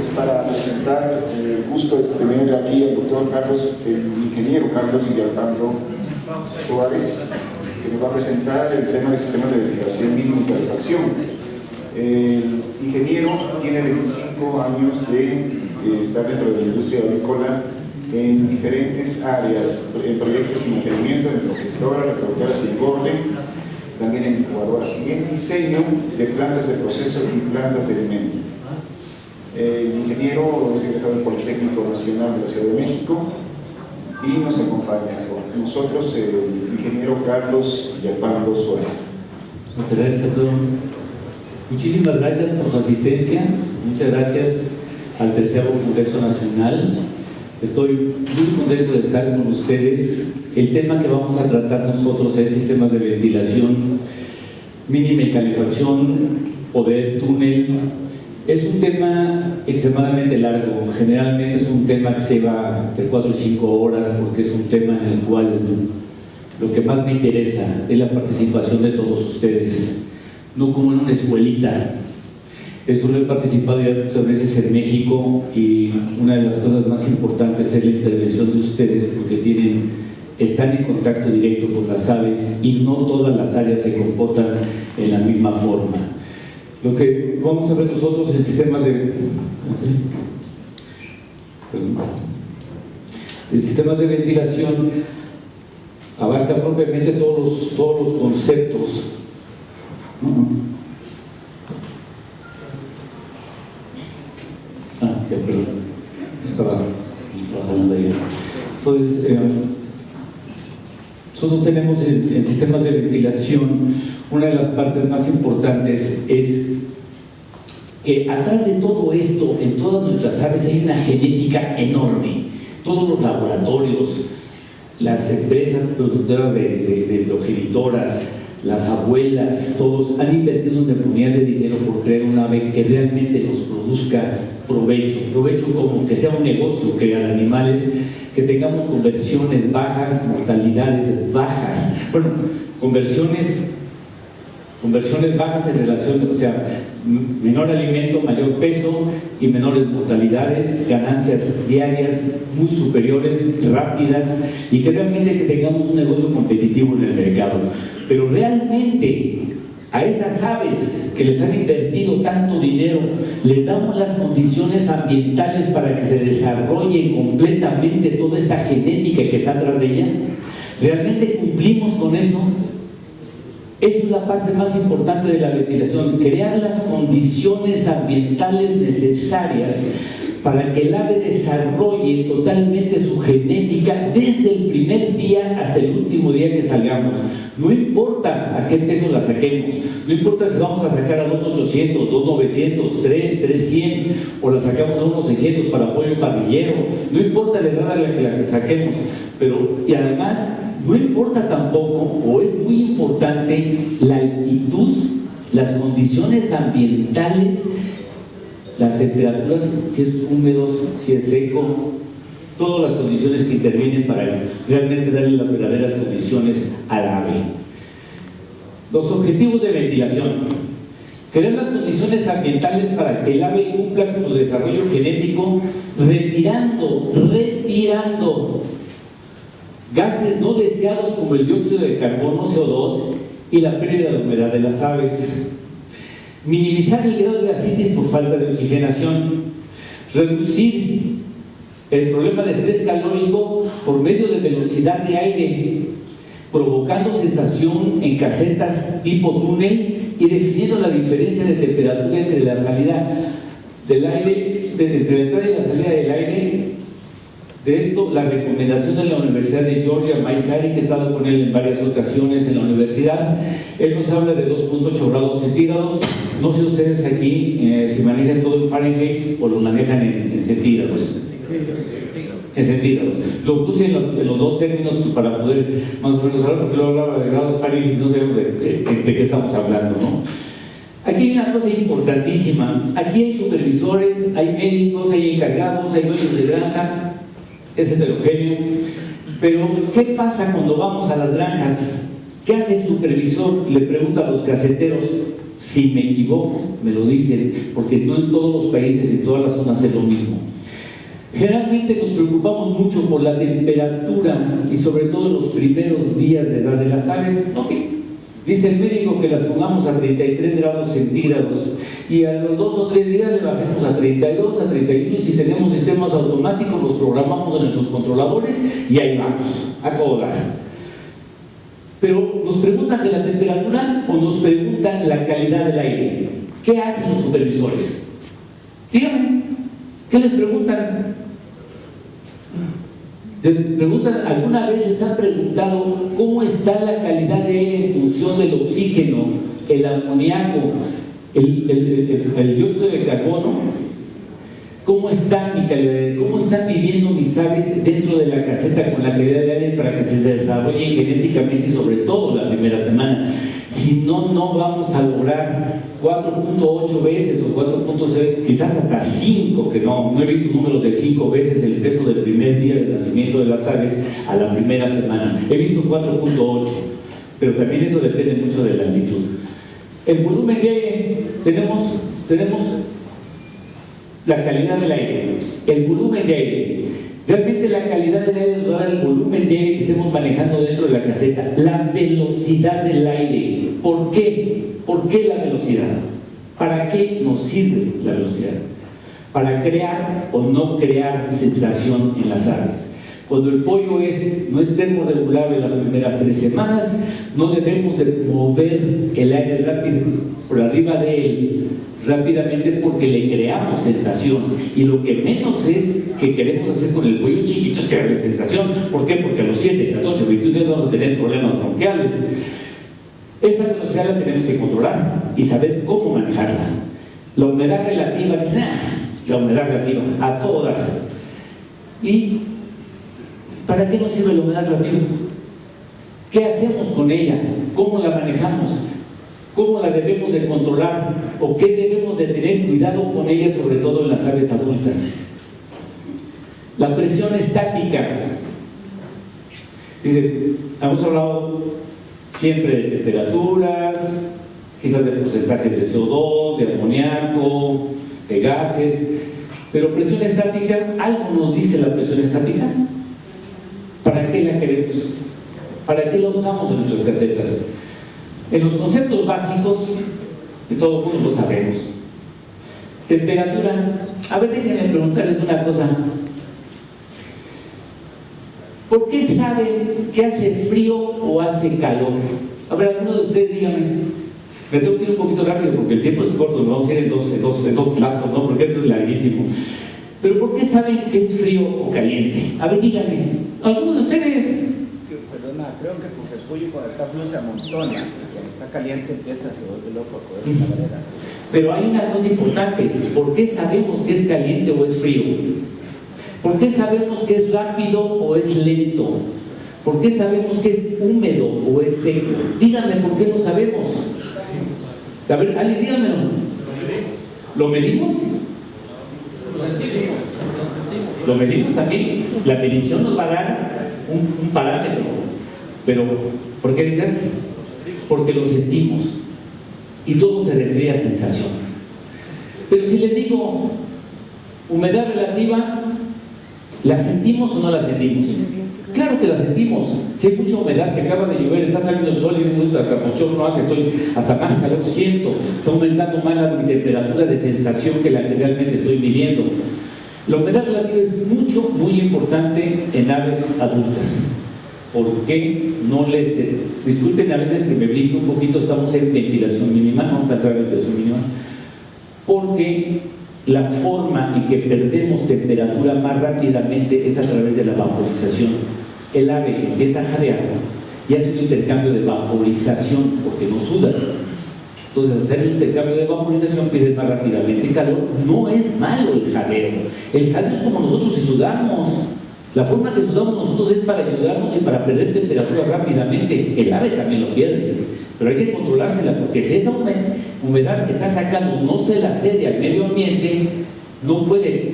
es para presentar el gusto de tener aquí al doctor Carlos, el ingeniero Carlos Villalpando Suárez, que nos va a presentar el tema de sistemas de ventilación mínimo y calefacción. El ingeniero tiene 25 años de estar dentro de la industria agrícola en diferentes áreas, en proyectos y mantenimiento, en protectoras, reproductoras y engorde, también en incubadoras y en diseño de plantas de proceso y plantas de alimento. El ingeniero es egresado del Politécnico Nacional de la Ciudad de México y nos acompaña con nosotros el ingeniero Carlos Villalpando Suárez. Muchas gracias a todos. Muchísimas gracias por su asistencia. Muchas gracias al tercer Congreso Nacional. Estoy muy contento de estar con ustedes. El tema que vamos a tratar nosotros es sistemas de ventilación mínima y calefacción, poder, túnel. Es un tema extremadamente largo. Generalmente es un tema que se va entre 4 y 5 horas porque es un tema en el cual lo que más me interesa es la participación de todos ustedes, no como en una escuelita. Esto lo he participado ya muchas veces en México y una de las cosas más importantes es la intervención de ustedes porque están en contacto directo con las aves y no todas las áreas se comportan en la misma forma. Lo que vamos a ver nosotros en sistemas de ventilación abarca propiamente todos los conceptos. Perdón, estaba trabajando ahí. Entonces, nosotros tenemos en sistemas de ventilación, una de las partes más importantes es que atrás de todo esto, en todas nuestras aves hay una genética enorme. Todos los laboratorios, las empresas productoras de progenitoras, las abuelas, todos han invertido un demonio de dinero por crear una ave que realmente nos produzca provecho como que sea un negocio, crear animales, que tengamos conversiones bajas, mortalidades bajas, bueno, conversiones bajas en relación, o sea, menor alimento, mayor peso y menores mortalidades, ganancias diarias muy superiores, rápidas y que realmente que tengamos un negocio competitivo en el mercado. Pero realmente a esas aves que les han invertido tanto dinero, les damos las condiciones ambientales para que se desarrolle completamente toda esta genética que está atrás de ella. ¿Realmente cumplimos con eso? Esa es la parte más importante de la ventilación, crear las condiciones ambientales necesarias para que el ave desarrolle totalmente su genética desde el primer día hasta el último día que salgamos. No importa a qué peso la saquemos, no importa si vamos a sacar a 2.800, 2.900, 3.100 o la sacamos a 1.600 para apoyo parrillero, no importa la edad a la que saquemos, y además no importa tampoco, o es muy importante, la altitud, las condiciones ambientales, las temperaturas, si es húmedo, si es seco, todas las condiciones que intervienen para realmente darle las verdaderas condiciones al ave. Los objetivos de ventilación: crear las condiciones ambientales para que el ave cumpla con su desarrollo genético, retirando gases no deseados como el dióxido de carbono, CO2, y la pérdida de humedad de las aves. Minimizar el grado de ascitis por falta de oxigenación. Reducir el problema de estrés calórico por medio de velocidad de aire, provocando sensación en casetas tipo túnel y definiendo la diferencia de temperatura entre la salida del aire, entre la entrada y la salida del aire. De esto, la recomendación de la Universidad de Georgia, Maisari, que he estado con él en varias ocasiones en la universidad, él nos habla de 2.8 grados centígrados. No sé ustedes aquí si manejan todo en Fahrenheit o lo manejan en centígrados. En centígrados. Lo puse en los dos términos para poder más o menos hablar, porque luego hablaba de grados Fahrenheit y no sabemos de qué estamos hablando, ¿no? Aquí hay una cosa importantísima. Aquí hay supervisores, hay médicos, hay encargados, hay dueños de granja. Es heterogéneo, pero ¿qué pasa cuando vamos a las granjas? ¿Qué hace el supervisor? Le pregunta a los caseteros: Si me equivoco, me lo dicen, porque no en todos los países, en todas las zonas es lo mismo. Generalmente nos preocupamos mucho por la temperatura y sobre todo en los primeros días de edad de las aves. Ok, dice el médico que las pongamos a 33 grados centígrados y a los 2 o 3 días le bajemos a 32, a 31 y si tenemos sistemas automáticos los programamos en nuestros controladores y ahí vamos, a todo dar. Pero nos preguntan de la temperatura o nos preguntan la calidad del aire. ¿Qué hacen los supervisores? Díganme, ¿qué les preguntan? ¿Alguna vez les han preguntado cómo está la calidad de aire en función del oxígeno, el amoníaco, el dióxido de carbono? ¿Cómo está mi calidad de aire? ¿Cómo están viviendo mis aves dentro de la caseta con la calidad de aire para que se desarrollen genéticamente y sobre todo la primera semana? Si no, no vamos a lograr 4.8 veces o 4.6, quizás hasta 5, que no he visto números de 5 veces el peso del primer día de nacimiento de las aves a la primera semana. He visto 4.8, pero también eso depende mucho de la altitud. El volumen de aire, tenemos la calidad del aire, el volumen de aire. Realmente la calidad del aire nos va a dar el volumen de aire que estemos manejando dentro de la caseta, la velocidad del aire. ¿Por qué? ¿Por qué la velocidad? ¿Para qué nos sirve la velocidad? Para crear o no crear sensación en las aves. Cuando el pollo no es termorregulable las primeras 3 semanas, no debemos de mover el aire rápido por arriba de él rápidamente porque le creamos sensación y lo que menos es que queremos hacer con el pollo chiquito es crearle sensación. ¿Por qué? Porque a los 7, 14, 21 días vamos a tener problemas bronquiales. Esa velocidad la tenemos que controlar y saber cómo manejarla. La humedad relativa, la humedad relativa, a todo dar. ¿Y para qué nos sirve la humedad relativa? ¿Qué hacemos con ella? ¿Cómo la manejamos? ¿Cómo la debemos de controlar? ¿O qué debemos de tener cuidado con ella, sobre todo en las aves adultas? La presión estática. Dice, hemos hablado siempre de temperaturas, quizás de porcentajes de CO2, de amoníaco, de gases, pero presión estática, ¿algo nos dice la presión estática? ¿Para qué la queremos? ¿Para qué la usamos en nuestras casetas? En los conceptos básicos, de todo el mundo lo sabemos. Temperatura. A ver, déjenme preguntarles una cosa. ¿Por qué saben que hace frío o hace calor? A ver, alguno de ustedes díganme. Me tengo que ir un poquito rápido porque el tiempo es corto, nos vamos a ir en dos platos, ¿no? Porque esto es larguísimo. Pero ¿por qué saben que es frío o caliente? A ver, díganme. ¿Algunos de ustedes? Perdona, creo que porque el pollo cuando está frío se amontona, cuando está caliente empieza, se vuelve loco a correr de esa manera. Pero hay una cosa importante. ¿Por qué sabemos que es caliente o es frío? ¿Por qué sabemos que es rápido o es lento? ¿Por qué sabemos que es húmedo o es seco? Díganme por qué lo sabemos. A ver, Ali, díganmelo. ¿Lo medimos? Lo medimos también. La medición nos va a dar un parámetro. Pero, ¿por qué dices? Porque lo sentimos. Y todo se refiere a sensación. Pero si les digo humedad relativa, ¿la sentimos o no la sentimos? Claro que la sentimos. Si hay mucha humedad, que acaba de llover, está saliendo el sol y me gusta, hasta no hace, estoy hasta más calor siento, está aumentando más la temperatura de sensación que la que realmente estoy midiendo. La humedad relativa es muy importante en aves adultas. ¿Por qué no les... Disculpen a veces que me brinco un poquito, estamos en ventilación mínima, no está en ventilación mínima, porque la forma en que perdemos temperatura más rápidamente es a través de la vaporización. El ave empieza a jadear y hace un intercambio de vaporización porque no suda. Entonces, hacer un intercambio de vaporización pierde más rápidamente calor. No es malo el jadeo. El jadeo es como nosotros si sudamos. La forma que sudamos nosotros es para ayudarnos y para perder temperatura rápidamente. El ave también lo pierde, pero hay que controlársela porque si esa humedad que está sacando no se la cede al medio ambiente, no puede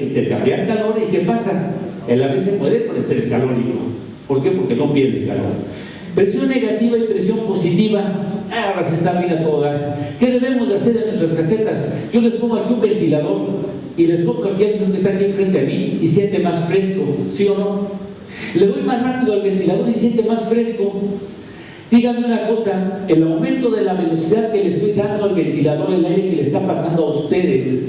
intercambiar calor. ¿Y qué pasa? El ave se muere por estrés calórico. ¿Por qué? Porque no pierde calor. Presión negativa y presión positiva. Ahora se está bien a todo dar. ¿Qué debemos de hacer en nuestras casetas? Yo les pongo aquí un ventilador y les soplo aquí al señor que está aquí frente a mí y siente más fresco, ¿sí o no? Le doy más rápido al ventilador y siente más fresco. Díganme una cosa, el aumento de la velocidad que le estoy dando al ventilador, el aire que le está pasando a ustedes,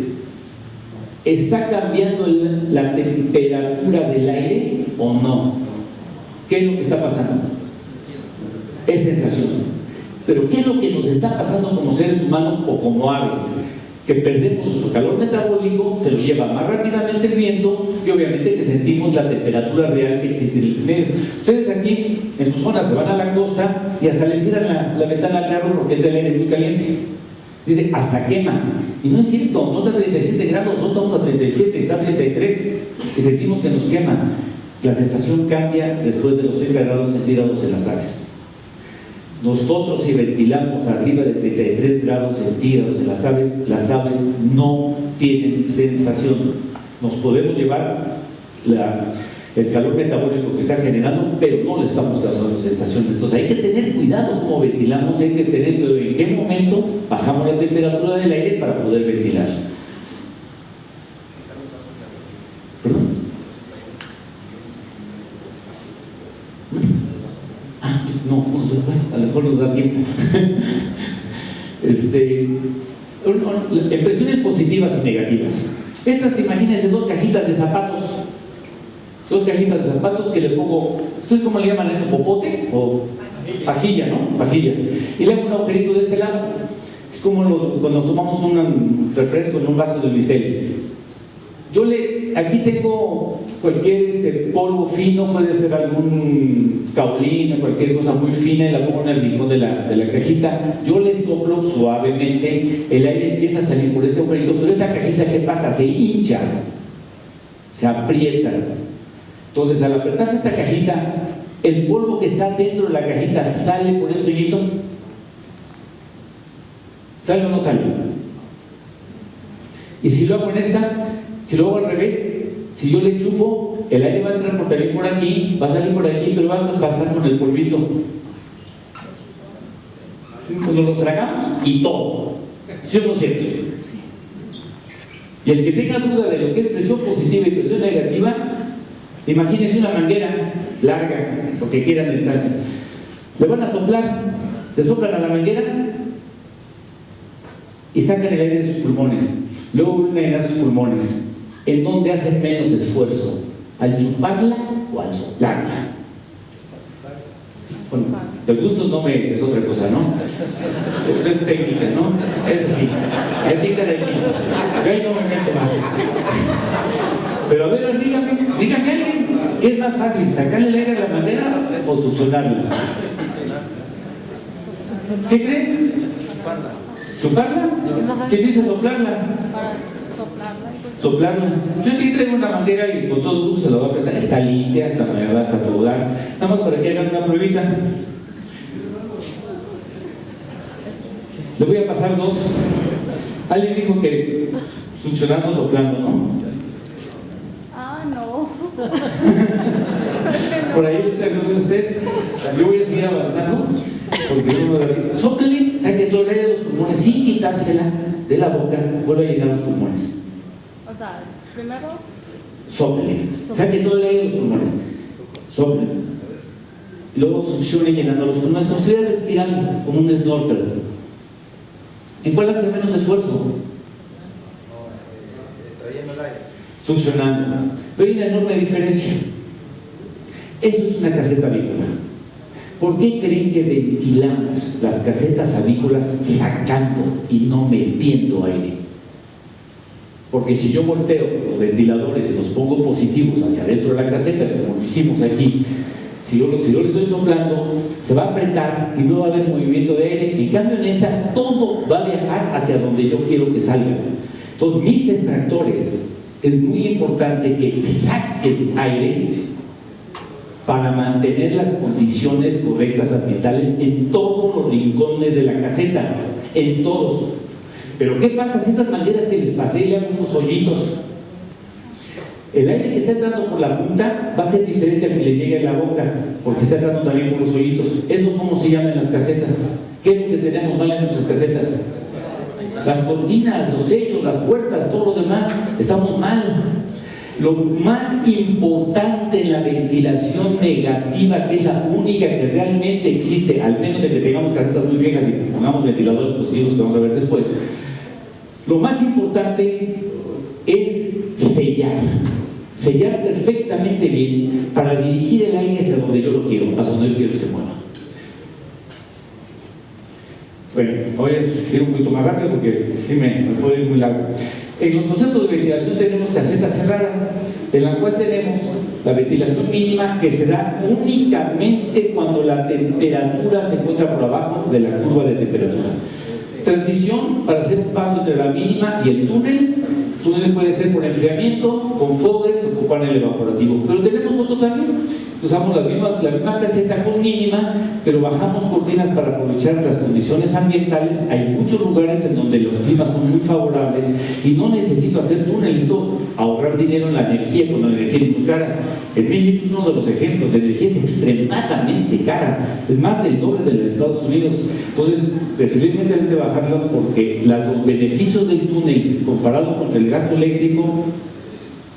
¿está cambiando la temperatura del aire o no? ¿Qué es lo que está pasando? Es sensación. Pero ¿qué es lo que nos está pasando como seres humanos o como aves? Que perdemos nuestro calor metabólico, se lo lleva más rápidamente el viento y obviamente que sentimos la temperatura real que existe en el medio. Ustedes aquí en su zona se van a la costa y hasta les cierran la ventana al carro porque entra el aire muy caliente. Dice, hasta quema. Y no es cierto, no está a 37 grados, no estamos a 37, está a 33 y sentimos que nos quema. La sensación cambia después de los 30 grados centígrados en las aves. Nosotros si ventilamos arriba de 33 grados centígrados en las aves no tienen sensación. Nos podemos llevar el calor metabólico que está generando, pero no le estamos causando sensación. Entonces hay que tener cuidado cómo ventilamos, hay que tener cuidado en qué momento bajamos la temperatura del aire para poder ventilar. ¿Perdón? No, a lo mejor nos da tiempo. Impresiones positivas y negativas. Estas, imagínense, dos cajitas de zapatos. Dos cajitas de zapatos que le pongo, ¿ustedes cómo le llaman esto? ¿Popote? O pajilla, ¿no? Pajilla. Y le hago un agujerito de este lado. Es como cuando nos tomamos un refresco en un vaso de unicel. Aquí tengo cualquier polvo fino, puede ser algún caolín o cualquier cosa muy fina y la pongo en el rincón de la cajita. Yo le soplo suavemente, el aire empieza a salir por este agujerito, pero esta cajita, ¿qué pasa? Se hincha, se aprieta. Entonces, al apretarse esta cajita, el polvo que está dentro de la cajita sale por este hoyito. ¿Sale o no sale? Y si lo hago en esta, si lo hago al revés, si yo le chupo, el aire va a entrar por aquí, va a salir por aquí, pero va a pasar con el polvito. Cuando los tragamos y todo. ¿Sí o no es cierto? Y el que tenga duda de lo que es presión positiva y presión negativa, imagínense una manguera larga, lo que quieran de distancia. Le van a soplar, le soplan a la manguera y sacan el aire de sus pulmones. Luego vuelven a llenar sus pulmones. ¿En dónde hacen menos esfuerzo? ¿Al chuparla o al soplarla? Bueno, de gustos no es otra cosa, ¿no? Esto es técnica, ¿no? Eso sí, es interactivo. Yo ahí no me meto más. Pero a ver, dígame alguien, ¿qué es más fácil? ¿Sacarle el aire a la madera o succionarla? ¿Qué creen? ¿Chuparla? ¿Quién dice soplarla? Soplarla. Yo aquí traigo una manguera y con todo gusto se la voy a prestar. Está limpia, está nueva, está todo dar. Nada más para que hagan una pruebita. Le voy a pasar dos. Alguien dijo que succionando soplando, ¿no? Ah, no. Por ahí está alguno de ustedes. Yo voy a seguir avanzando. Porque sóplele, saque todo el aire de los pulmones sin quitársela de la boca, vuelve a llenar los pulmones. O sea, primero Sóplele, saque todo el aire de los pulmones. Sóplele. Luego succione llenando los pulmones, como si estuviera respirando, como un snorkel. ¿En cuál hace menos esfuerzo? Trayendo el aire. Succionando. Pero hay una enorme diferencia. Eso es una caseta avícola. ¿Por qué creen que ventilamos las casetas avícolas sacando y no metiendo aire? Porque si yo volteo los ventiladores y los pongo positivos hacia adentro de la caseta, como lo hicimos aquí, si yo les estoy soplando, se va a apretar y no va a haber movimiento de aire. En cambio, en esta, todo va a viajar hacia donde yo quiero que salga. Entonces, mis extractores, es muy importante que saquen aire para mantener las condiciones correctas ambientales en todos los rincones de la caseta, en todos. Pero ¿qué pasa si estas mangueras que les pasé le hago unos hoyitos? El aire que está entrando por la punta va a ser diferente al que le llegue a la boca, porque está entrando también por los hoyitos. ¿Eso cómo se llama en las casetas? ¿Qué es lo que tenemos mal en nuestras casetas? Las cortinas, los sellos, las puertas, todo lo demás, estamos mal. Lo más importante en la ventilación negativa, que es la única que realmente existe, al menos de que tengamos casetas muy viejas y pongamos ventiladores positivos que vamos a ver después, lo más importante es sellar perfectamente bien para dirigir el aire hacia donde yo lo quiero, hacia donde yo quiero que se mueva. Bueno, voy a ir un poquito más rápido porque sí me puedo ir muy largo. En los conceptos de ventilación tenemos caseta cerrada, en la cual tenemos la ventilación mínima, que se da únicamente cuando la temperatura se encuentra por abajo de la curva de temperatura. Transición para hacer un paso entre la mínima y el túnel. El túnel puede ser por enfriamiento, con foggers o con panel evaporativo. Pero tenemos otro también. Usamos la misma caseta con mínima, pero bajamos cortinas para aprovechar las condiciones ambientales. Hay muchos lugares en donde los climas son muy favorables y no necesito hacer túnel, necesito ahorrar dinero en la energía cuando la energía es muy cara. En México es uno de los ejemplos, la energía es extremadamente cara, es más del doble de los Estados Unidos. Entonces, preferiblemente bajarlo porque los beneficios del túnel comparado con el gasto eléctrico,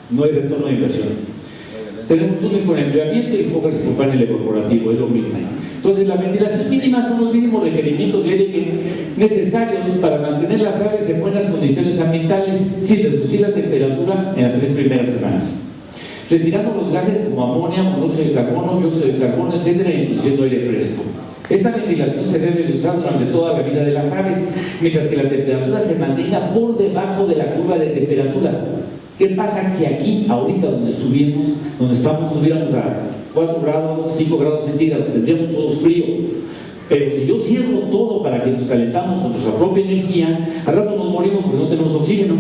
no hay retorno de inversión. Tenemos túnel con enfriamiento y foggers con panel evaporativo, es lo mismo. Entonces, la ventilación mínima son los mínimos requerimientos de aire necesarios para mantener las aves en buenas condiciones ambientales sin reducir la temperatura en las 3 primeras semanas. Retirando los gases como amonio, monóxido de carbono, dióxido de carbono, etcétera, e introduciendo aire fresco. Esta ventilación se debe de usar durante toda la vida de las aves, mientras que la temperatura se mantenga por debajo de la curva de temperatura. ¿Qué pasa si aquí, ahorita donde estuviéramos a 4 grados, 5 grados centígrados, tendríamos todo frío? Pero si yo cierro todo para que nos calentamos con nuestra propia energía, al rato nos morimos porque no tenemos oxígeno.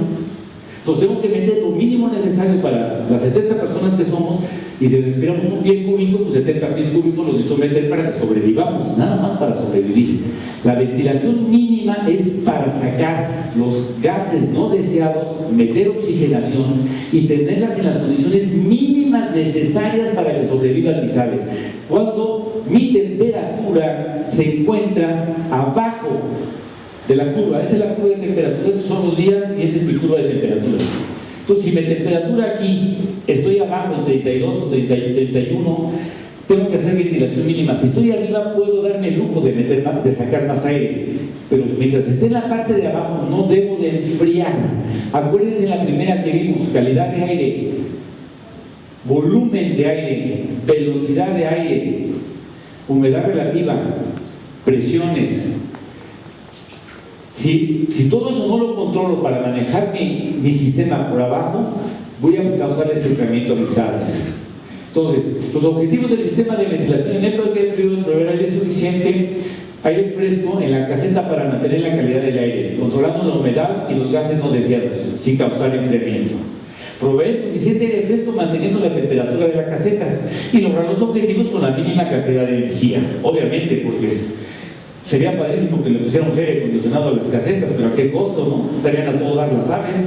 Entonces tengo que meter lo mínimo necesario para las 70 personas que somos, y si respiramos un pie cúbico, pues 70 pies cúbicos los necesito meter para que sobrevivamos, nada más para sobrevivir. La ventilación mínima es para sacar los gases no deseados, meter oxigenación y tenerlas en las condiciones mínimas necesarias para que sobrevivan mis aves. Cuando mi temperatura se encuentra abajo de la curva, esta es la curva de temperatura, estos son los días y esta es mi curva de temperatura. Entonces, si mi temperatura aquí estoy abajo en 32 o 31, tengo que hacer ventilación mínima. Si estoy arriba, puedo darme el lujo de sacar más aire, pero mientras esté en la parte de abajo, no debo de enfriar. Acuérdense en la primera que vimos: calidad de aire, volumen de aire, velocidad de aire, humedad relativa, presiones. Si todo eso no lo controlo para manejar mi sistema por abajo, voy a causar ese enfriamiento a mis aves. Entonces, los objetivos del sistema de ventilación en época de frío es proveer aire suficiente, aire fresco en la caseta para mantener la calidad del aire, controlando la humedad y los gases no deseados, sin causar enfriamiento. Proveer suficiente aire fresco manteniendo la temperatura de la caseta y lograr los objetivos con la mínima cantidad de energía. Obviamente, porque sería padrísimo que le pusiéramos aire acondicionado a las casetas, pero ¿a qué costo, no? Estarían a todo dar las aves,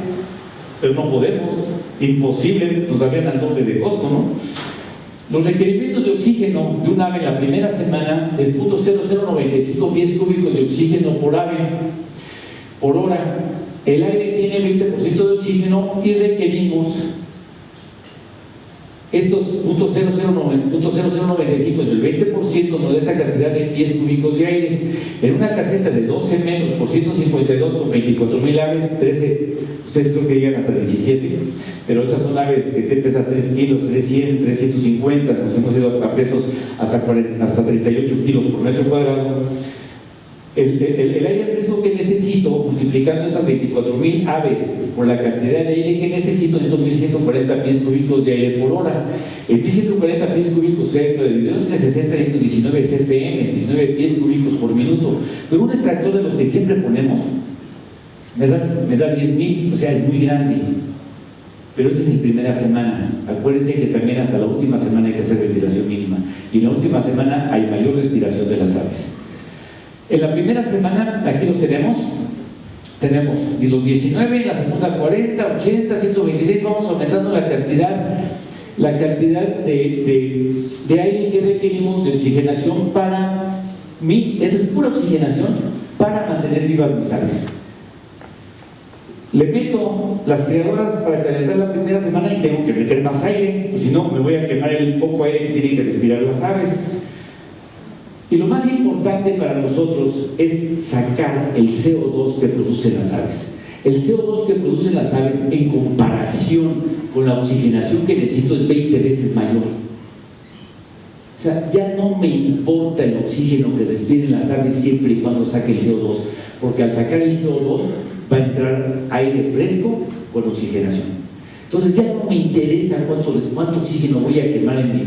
pero no podemos, imposible, nos darían al doble de costo, ¿no? Los requerimientos de oxígeno de un ave en la primera semana es 0.0095 pies cúbicos de oxígeno por ave por hora. El aire tiene 20% de oxígeno y requerimos estos 0.0095 entre el 20% de esta cantidad de pies cúbicos de aire. En una caseta de 12 metros por 152 con 24,000 aves, 13, ustedes creo que llegan hasta 17, pero estas son aves que te pesan 3 kilos, 300, 350, nos hemos ido a pesos hasta 38 kilos por metro cuadrado. El aire fresco que necesito, multiplicando estas 24,000 aves por la cantidad de aire que necesito, estos 1.140 pies cúbicos de aire por hora. El 1.140 pies cúbicos de aire lo dividido entre 60 y estos 19 CFM, 19 pies cúbicos por minuto. Pero un extractor de los que siempre ponemos me da 10,000, o sea, es muy grande. Pero esta es la primera semana. Acuérdense que también hasta la última semana hay que hacer ventilación mínima. Y en la última semana hay mayor respiración de las aves. En la primera semana, aquí los tenemos, tenemos de los 19, en la segunda 40, 80, 126, vamos aumentando la cantidad de aire que requerimos de oxigenación para mí. Esta es pura oxigenación para mantener vivas mis aves. Le meto las criadoras para calentar la primera semana y tengo que meter más aire, pues si no me voy a quemar el poco aire que tienen que respirar las aves. Y lo más importante para nosotros es sacar el CO2 que producen las aves. El CO2 que producen las aves en comparación con la oxigenación que necesito es 20 veces mayor. O sea, ya no me importa el oxígeno que respiren las aves siempre y cuando saque el CO2, porque al sacar el CO2 va a entrar aire fresco con oxigenación. Entonces ya no me interesa cuánto oxígeno voy a quemar en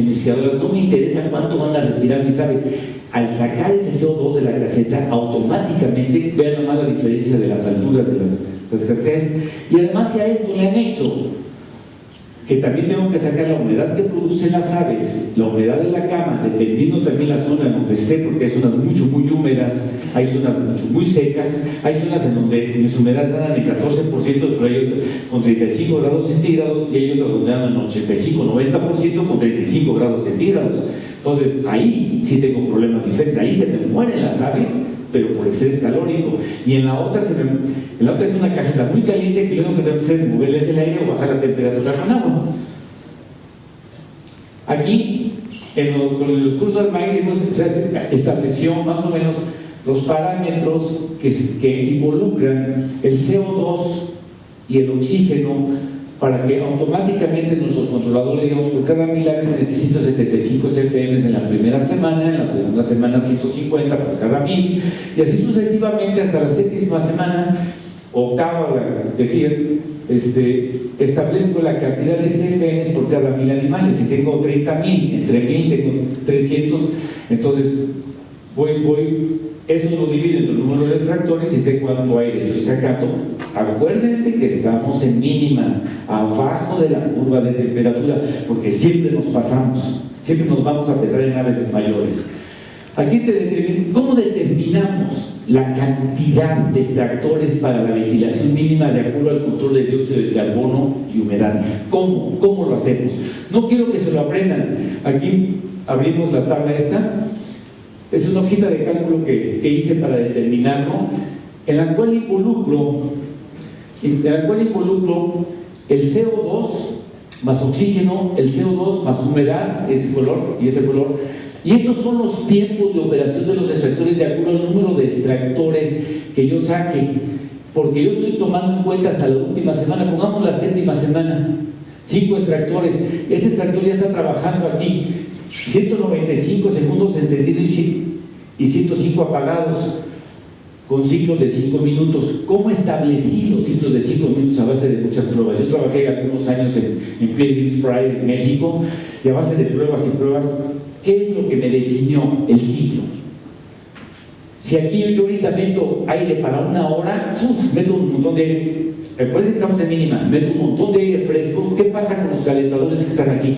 mis criadoras, no me interesa cuánto van a respirar mis aves. Al sacar ese CO2 de la caseta, automáticamente, vean nomás la diferencia de las alturas de las cantidades. Y además, si a esto le anexo que también tengo que sacar la humedad que producen las aves, la humedad de la cama, dependiendo también la zona en donde esté, porque hay zonas mucho, muy húmedas, hay zonas mucho, muy secas, hay zonas en donde mis humedades andan en 14%, pero hay otras con 35 grados centígrados, y hay otras donde andan en 85-90% con 35 grados centígrados. Entonces, ahí sí tengo problemas diferentes, ahí se me mueren las aves, pero por estrés calórico. Y en la otra es una caseta muy caliente que lo único que tengo que hacer es moverles el aire o bajar la temperatura con agua. Aquí, con los cursos del MAIC, se estableció más o menos los parámetros que involucran el CO2 y el oxígeno para que automáticamente nuestros controladores, digamos, por cada 1000 aves necesito 75 CFM en la primera semana, en la segunda semana 150 por cada 1000, y así sucesivamente hasta la séptima semana, octava, es decir, establezco la cantidad de CFM por cada 1000 animales. Si tengo 30.000, entre 1000 tengo 300, entonces eso lo divido entre el número de extractores y sé cuánto aire estoy sacando. Acuérdense que estamos en mínima, abajo de la curva de temperatura, porque siempre nos pasamos, siempre nos vamos a pesar en aves mayores. Aquí ¿cómo determinamos la cantidad de extractores para la ventilación mínima de acuerdo al control de dióxido de carbono y humedad? ¿Cómo lo hacemos? No quiero que se lo aprendan. Aquí abrimos la tabla esta. Es una hojita de cálculo que hice para determinarlo, en la cual involucro el CO2 más oxígeno, el CO2 más humedad, este color y este color. Y estos son los tiempos de operación de los extractores de acuerdo al número de extractores que yo saque, porque yo estoy tomando en cuenta hasta la última semana. Pongamos la séptima semana, 5 extractores. Este extractor ya está trabajando aquí 195 segundos encendidos y 105 apagados, con ciclos de 5 minutos. ¿Cómo establecí los ciclos de 5 minutos? A base de muchas pruebas. Yo trabajé algunos años en Philips Pride, en México, y a base de pruebas y pruebas. ¿Qué es lo que me definió el ciclo? Si aquí yo ahorita meto aire para 1 hora, meto un montón de aire, parece que estamos en mínima, meto un montón de aire fresco. ¿Qué pasa con los calentadores que están aquí?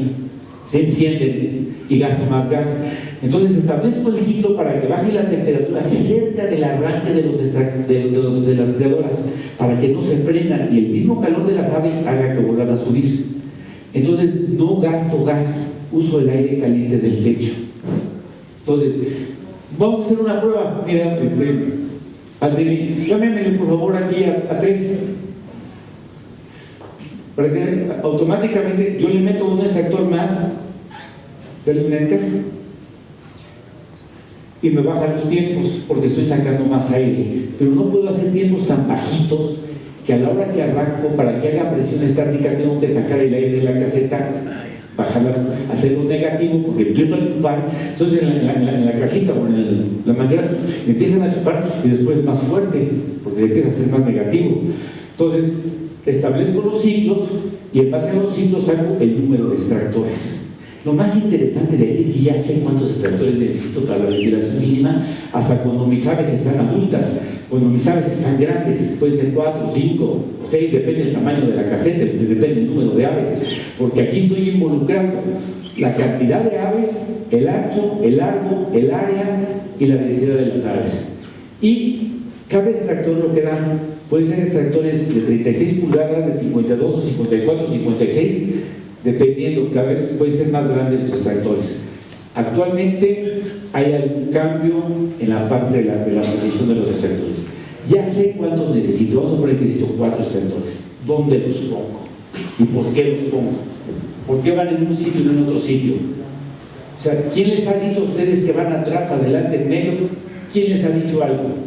Se encienden y gasto más gas. Entonces establezco el ciclo para que baje la temperatura cerca del arranque de las criadoras, para que no se prendan y el mismo calor de las aves haga que vuelvan a subir. Entonces no gasto gas, uso el aire caliente del techo. Entonces vamos a hacer una prueba. Mira, llámemele por favor aquí a 3, para que automáticamente yo le meto un extractor más, dale un enter y me bajan los tiempos porque estoy sacando más aire, pero no puedo hacer tiempos tan bajitos que a la hora que arranco, para que haga presión estática, tengo que sacar el aire de la caseta, bajarla, hacerlo negativo porque empiezo a chupar. Entonces en la cajita o en la manguera me empiezan a chupar y después más fuerte porque se empieza a hacer más negativo. Entonces establezco los ciclos y en base a los ciclos saco el número de extractores. Lo más interesante de aquí es que ya sé cuántos extractores necesito para la ventilación mínima, hasta cuando mis aves están adultas. Cuando mis aves están grandes, pueden ser 4, 5 o 6, depende del tamaño de la caseta, depende del número de aves, porque aquí estoy involucrando la cantidad de aves, el ancho, el largo, el área y la densidad de las aves. Y Cada extractor lo que da, puede ser extractores de 36 pulgadas, de 52 o 54 o 56, dependiendo, cada vez puede ser más grande los extractores. Actualmente hay algún cambio en la parte de la producción de los extractores. Ya sé cuántos necesito, vamos a poner que necesito 4 extractores. ¿Dónde los pongo? ¿Y por qué los pongo? ¿Por qué van en un sitio y no en otro sitio? O sea, ¿quién les ha dicho a ustedes que van atrás, adelante, en medio? ¿Quién les ha dicho algo?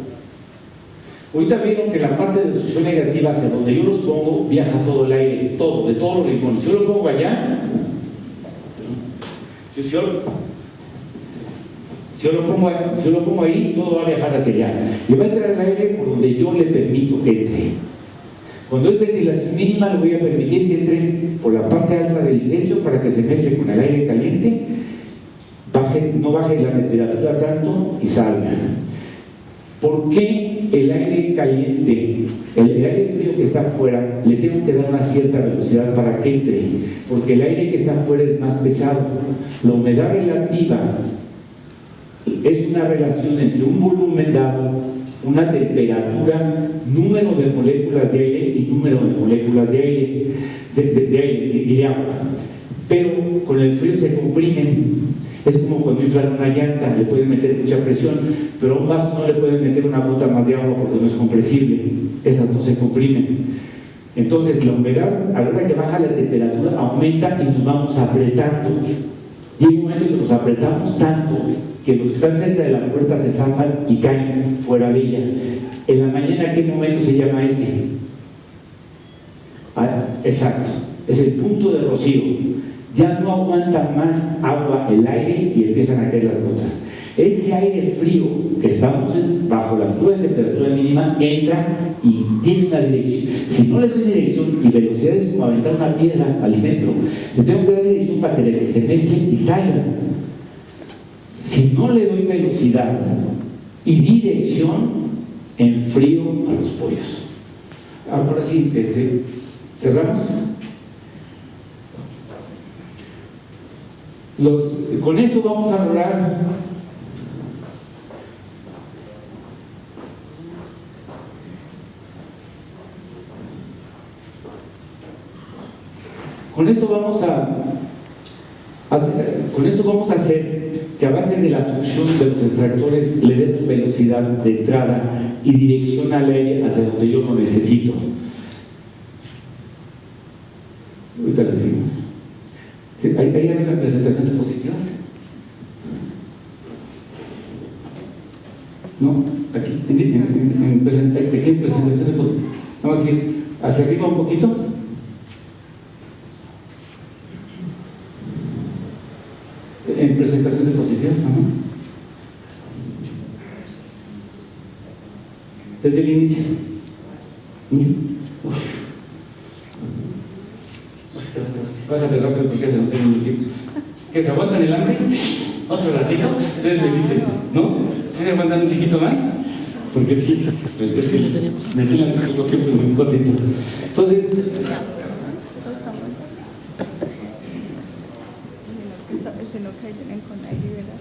Ahorita vieron que la parte de succión negativa, hacia donde yo los pongo, viaja todo el aire, todo, de todos los rincones. Si yo lo pongo allá, si yo lo pongo ahí, todo va a viajar hacia allá. Y va a entrar el aire por donde yo le permito que entre. Cuando es ventilación mínima, le voy a permitir que entre por la parte alta del techo para que se mezcle con el aire caliente, no baje la temperatura tanto y salga. ¿Por qué el aire caliente, el aire frío que está afuera, le tengo que dar una cierta velocidad para que entre? Porque el aire que está afuera es más pesado. La humedad relativa es una relación entre un volumen dado, una temperatura, número de moléculas de aire y número de moléculas de aire, y de agua. Pero con el frío se comprimen. Es como cuando inflan una llanta, le pueden meter mucha presión, pero a un vaso no le pueden meter una gota más de agua porque no es compresible. Esas no se comprimen. Entonces la humedad, a la hora que baja la temperatura, aumenta y nos vamos apretando. Llega un momento que nos apretamos tanto que los que están cerca de la puerta se zafan y caen fuera de ella. En la mañana, ¿qué momento se llama ese? Exacto, es el punto de rocío. Ya no aguanta más agua el aire y empiezan a caer las gotas. Ese aire frío que estamos bajo la actual temperatura mínima entra y tiene una dirección. Si no le doy dirección y velocidad, es como aventar una piedra al centro. Le tengo que dar dirección para que se mezcle y salga. Si no le doy velocidad y dirección, enfrío a los pollos. Ahora sí, cerramos. Con esto vamos a lograr con esto vamos a hacer que a base de la succión de los extractores le demos velocidad de entrada y dirección al aire hacia donde yo lo necesito. Ahorita le decimos. ¿Sí? ¿Hay alguna presentación de diapositivas? No, aquí en presentación de diapositivas. Vamos a ir hacia arriba un poquito. En presentación de diapositivas, desde el inicio. Bájate rápido porque se nos tiene un tiempo. ¿Que se aguantan el hambre? ¿Otro ratito? Ustedes me dicen, ¿no? ¿Sí se aguantan un chiquito más? Porque sí, me tiran un tiempo muy cortito. Entonces, se no caen con aire, ¿verdad?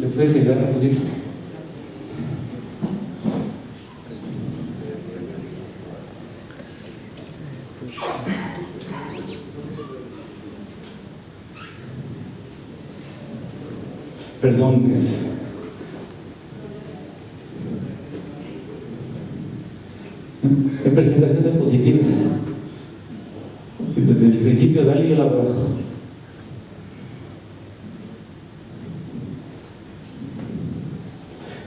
¿le puedes ayudar un poquito? Perdón, en presentación de diapositivas. Desde el principio, dale yo la bajo.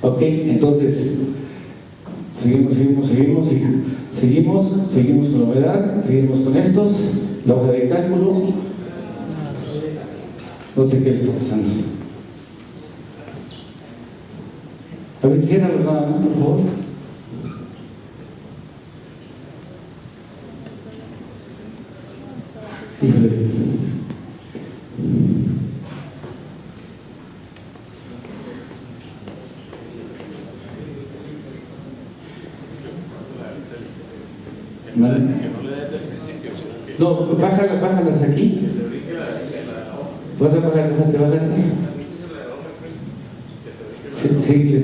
Ok, entonces seguimos con la humedad, seguimos con estos, la hoja de cálculo. No sé qué le está pasando. A ver, ciérralo nada más, por favor. Híjole. ¿Vale? No, bájalas aquí. Vas a bajar, bájate. Síguele.